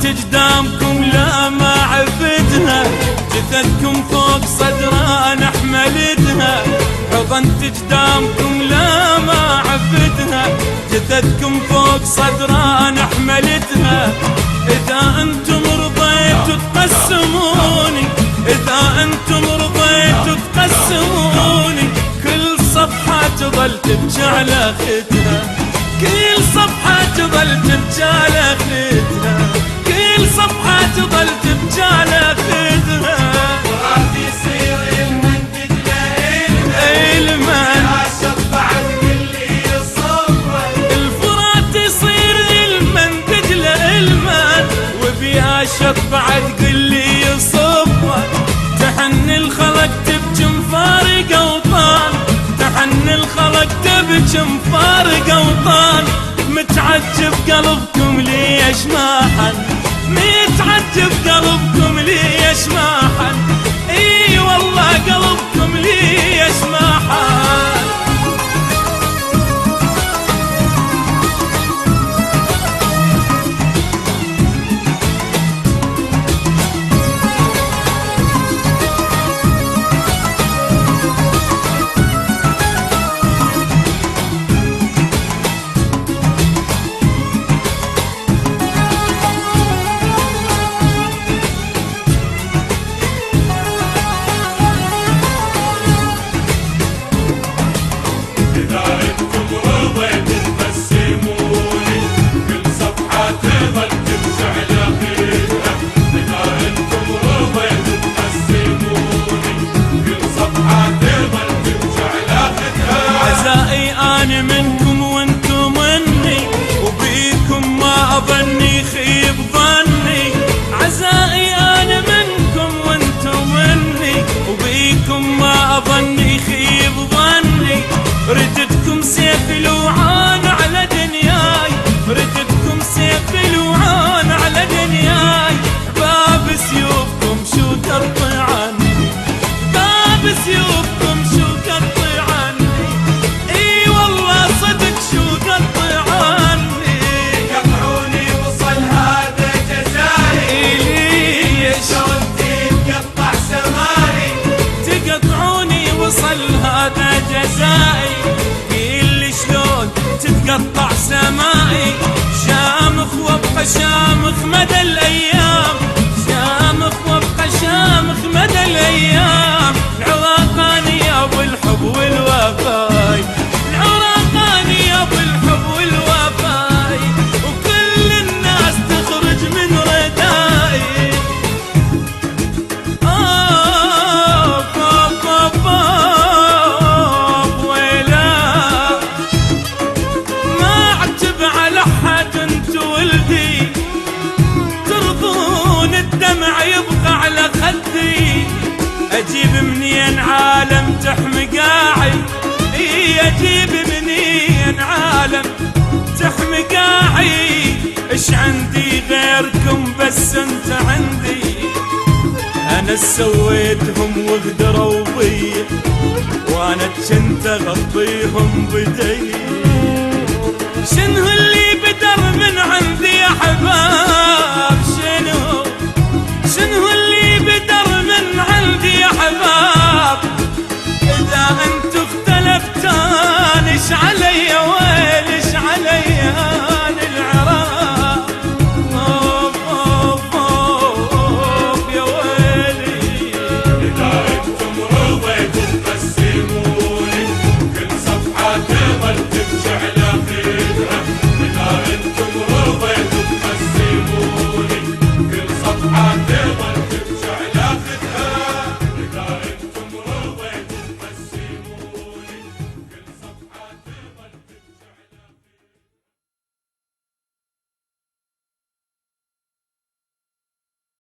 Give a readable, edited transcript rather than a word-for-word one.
اجدامكم لا ما عفتها، جثثكم فوق صدران حملتها. حضنت اجدامكم لا ما عفتها، جثثكم فوق صدران حملتها. اذا انتم رضيتوا تقسموني، اذا انتم رضيتوا تقسموني، كل صفحة تظل تبكي على خدها، كل صفحة تظل تبكي على خدها، كل صفحة تظل تبكي على خدها. فرات يصير المنتج لإلمن عاشق بعد كل يصبر، الفرات يصير المنتج لإلمن وبيها شط بعد كل يصبر. تحن الخلق تبكي مفارق اوطان، تحن الخلق تبكي مفارق اوطان. متعجب قلبكم ليش ما حن، متعجب قلبكم ليش ما حن، اي والله قلبكم ليش ما حن. أنا منكم وانتم مني، وبيكم ما أظني يخيب ظني. عزائي أنا منكم وانتم مني، وبيكم ما أظني يخيب ظني. ردتكم سيف الوعان على دنياي، ردتكم سيف الوعان على دنياي. باب سيوفكم شو ترضي عني، باب سيوفكم شو ترضي عني. صدق شو قطع عني، يقطعوني وصل هذا جزائي. ليش شلون تتقطع سمائي، تقطعوني وصل هذا جزائي. قيل شلون تتقطع سمائي. شامخ وابقى شامخ مدى الايام، شامخ وابقى شامخ مدى الايام. العراقاني يا ابو الحب والوفاي، العراقاني يا ابو الحب والوفاي. وكل الناس تخرج من ردائي. ويلا ما اعتب على حد، انت ولدي ترضون الدمع يبقى على خدي. اجيب منين عالم تحمي قاعي، اجيب منين عالم تحمي قاعي. ايش عندي غيركم بس انت عندي. انا سويتهم وقدروا بي، وانا كنت اغطيهم بدي. شنو